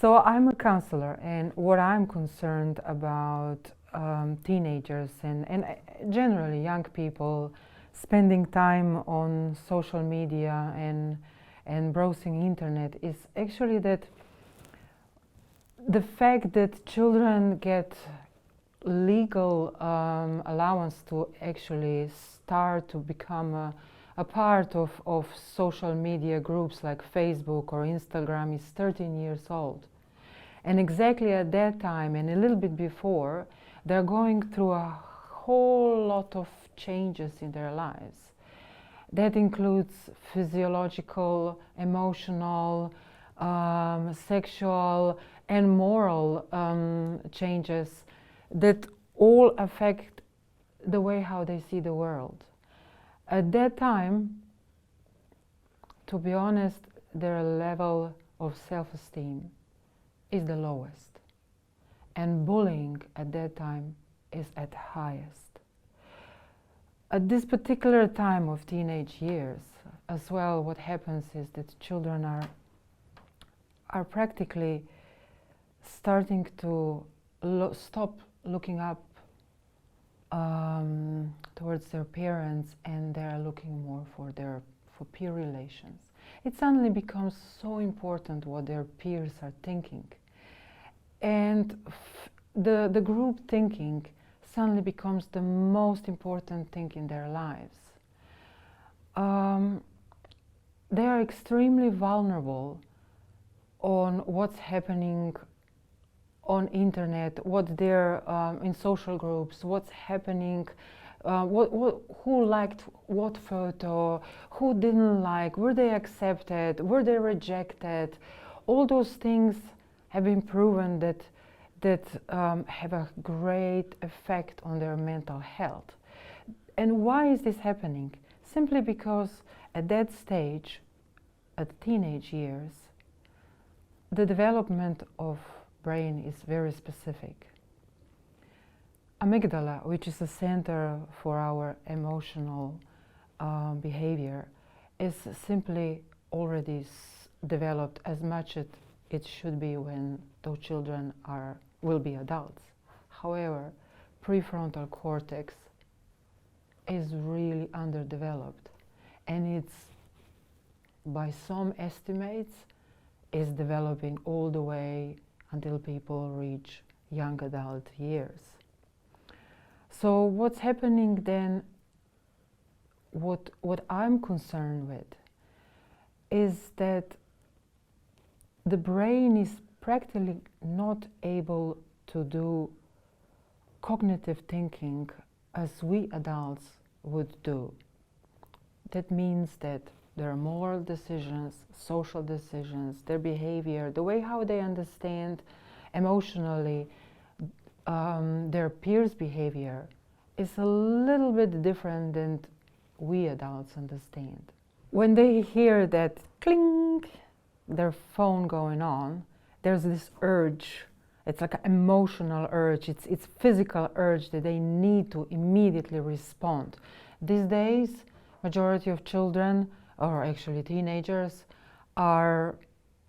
So I'm a counselor, and what I'm concerned about teenagers and generally young people spending time on social media and browsing internet is actually that the fact that children get legal allowance to actually start to become a part of social media groups like Facebook or Instagram is 13 years old. And exactly at that time and a little bit before, they're going through a whole lot of changes in their lives. That includes physiological, emotional, sexual, and moral changes that all affect the way how they see the world. At that time, to be honest, their level of self-esteem is the lowest, and bullying at that time is at highest. At this particular time of teenage years, as well, what happens is that children are practically starting to stop looking up towards their parents, and they're looking more for peer relations. It suddenly becomes so important what their peers are thinking. And the group thinking suddenly becomes the most important thing in their lives. They are extremely vulnerable on what's happening on internet, what they're in social groups, what's happening, who liked what photo, who didn't like, were they accepted, were they rejected. All those things have been proven that have a great effect on their mental health. And why is this happening? Simply because at that stage, at teenage years, the development of brain is very specific. Amygdala, which is a center for our emotional behavior, is simply already developed as much as it should be when those children will be adults. However, prefrontal cortex is really underdeveloped, and it's, by some estimates, is developing all the way until people reach young adult years. So what's happening then, what I'm concerned with, is that the brain is practically not able to do cognitive thinking as we adults would do. That means that their moral decisions, social decisions, their behavior, the way how they understand emotionally their peers' behavior is a little bit different than we adults understand. When they hear that cling, their phone going on, there's this urge. It's like an emotional urge, it's physical urge that they need to immediately respond. These days, majority of children, or actually teenagers, are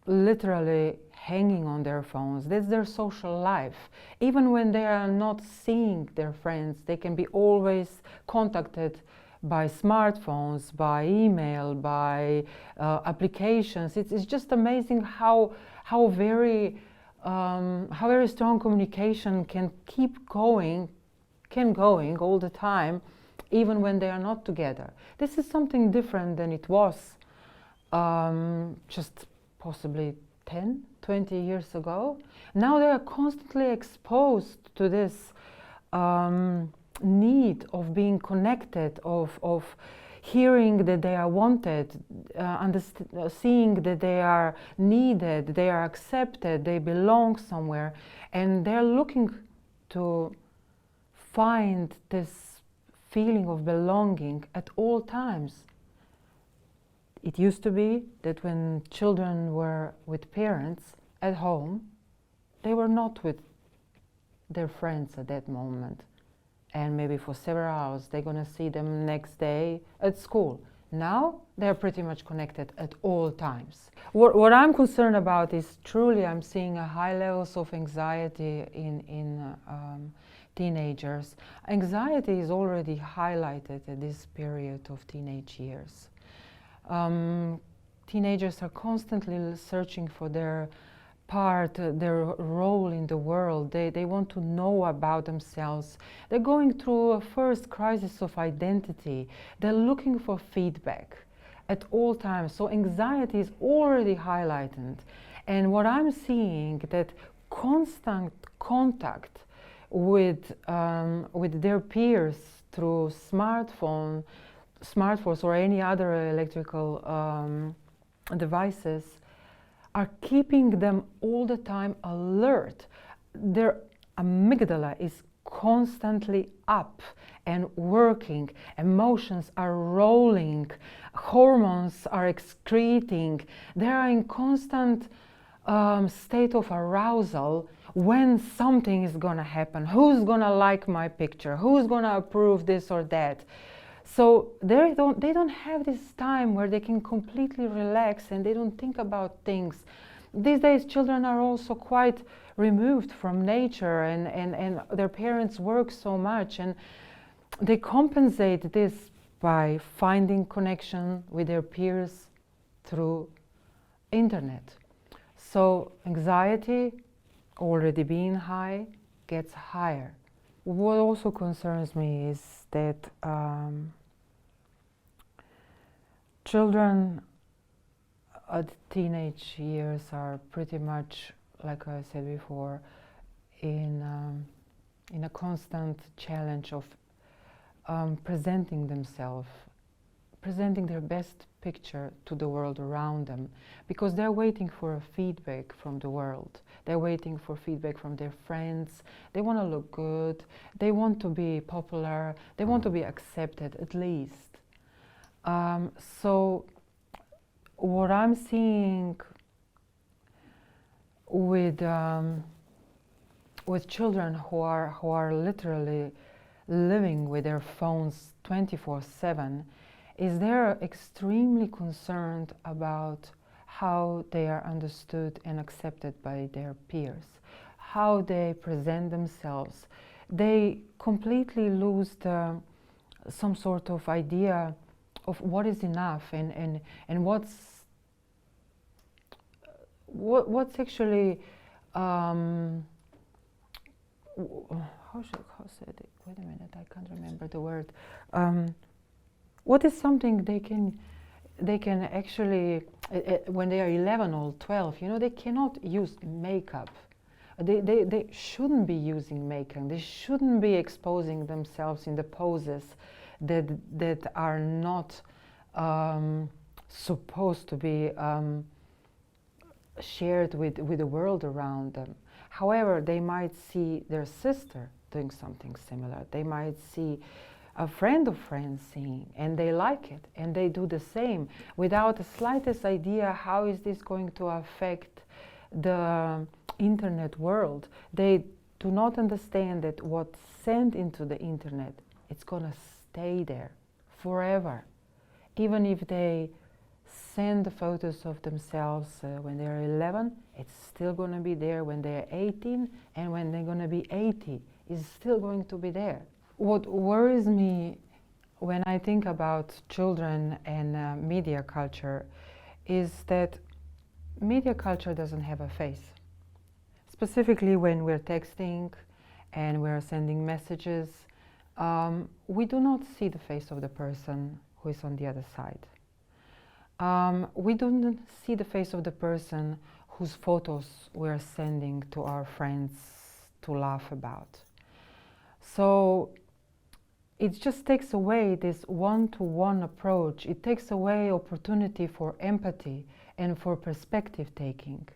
literally hanging on their phones. That's their social life. Even when they are not seeing their friends, they can be always contacted by smartphones, by email, by applications. It's just amazing how very strong communication can going all the time, even when they are not together. This is something different than it was just possibly 10, 20 years ago. Now they are constantly exposed to this need of being connected, of hearing that they are wanted, seeing that they are needed, they are accepted, they belong somewhere, and they're looking to find this feeling of belonging at all times. It used to be that when children were with parents at home, they were not with their friends at that moment. And maybe for several hours, they're going to see them next day at school. Now they're pretty much connected at all times. What I'm concerned about is truly I'm seeing a high levels of anxiety in teenagers. Anxiety is already highlighted at this period of teenage years. Teenagers are constantly searching for their part, their role in the world. They want to know about themselves. They're going through a first crisis of identity. They're looking for feedback at all times. So anxiety is already highlighted. And what I'm seeing that constant contact with their peers through smartphones or any other electrical devices are keeping them all the time alert. Their amygdala is constantly up and working. Emotions are rolling. Hormones are excreting. They are in constant state of arousal when something is going to happen. Who's going to like my picture? Who's going to approve this or that? So they don't have this time where they can completely relax and they don't think about things. These days children are also quite removed from nature, and their parents work so much, and they compensate this by finding connection with their peers through internet. So anxiety, already being high, gets higher. What also concerns me is that children at teenage years are pretty much, like I said before, in a constant challenge of presenting themselves, presenting their best picture to the world around them, because they're waiting for a feedback from the world. They're waiting for feedback from their friends. They want to look good. They want to be popular. They want to be accepted, at least. So what I'm seeing with children who are literally living with their phones 24/7 is they're extremely concerned about how they are understood and accepted by their peers, how they present themselves. They completely lose some sort of idea of what is enough and what's actually how said it? Wait a minute, I can't remember the word. What is something they can actually when they are 11 or 12, they cannot use makeup. They shouldn't be using makeup. They shouldn't be exposing themselves in the poses that are not supposed to be shared with the world around them. However, they might see their sister doing something similar. They might see a friend of friends singing, and they like it, and they do the same without the slightest idea how is this going to affect the internet world. They do not understand that what's sent into the internet, it's going to stay there forever. Even if they send the photos of themselves when they're 11, it's still going to be there when they're 18, and when they're going to be 80, it's still going to be there. What worries me when I think about children and media culture is that media culture doesn't have a face. Specifically when we're texting and we're sending messages, we do not see the face of the person who is on the other side. We don't see the face of the person whose photos we're sending to our friends to laugh about. So it just takes away this one-to-one approach. It takes away opportunity for empathy and for perspective taking.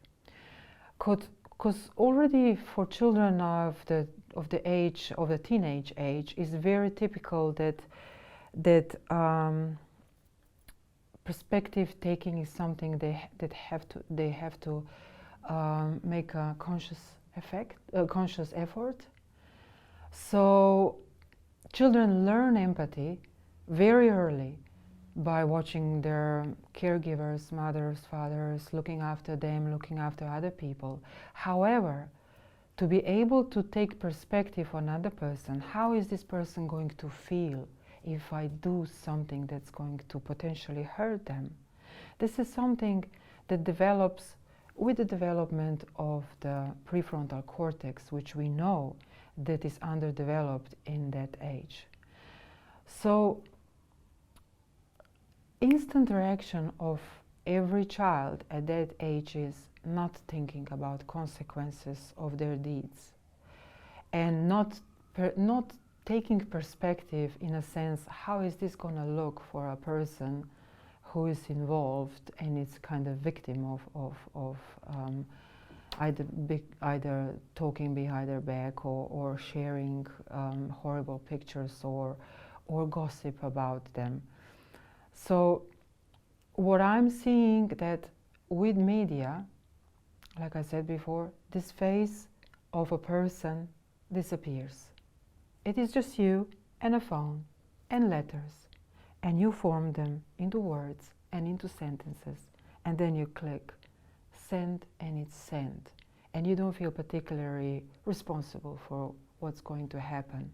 Because already for children of the teenage age, is very typical that perspective taking is something they have to make a conscious effort. So children learn empathy very early by watching their caregivers, mothers, fathers, looking after them, looking after other people. However, to be able to take perspective on another person, how is this person going to feel if I do something that's going to potentially hurt them? This is something that develops with the development of the prefrontal cortex, which we know that is underdeveloped in that age. So, instant reaction of every child at that age is not thinking about consequences of their deeds and not taking perspective in a sense, how is this going to look for a person who is involved and is kind of victim of either talking behind their back or sharing horrible pictures or gossip about them. So what I'm seeing that with media, like I said before, this face of a person disappears. It is just you and a phone and letters, and you form them into words and into sentences, and then you click send and it's sent, and you don't feel particularly responsible for what's going to happen.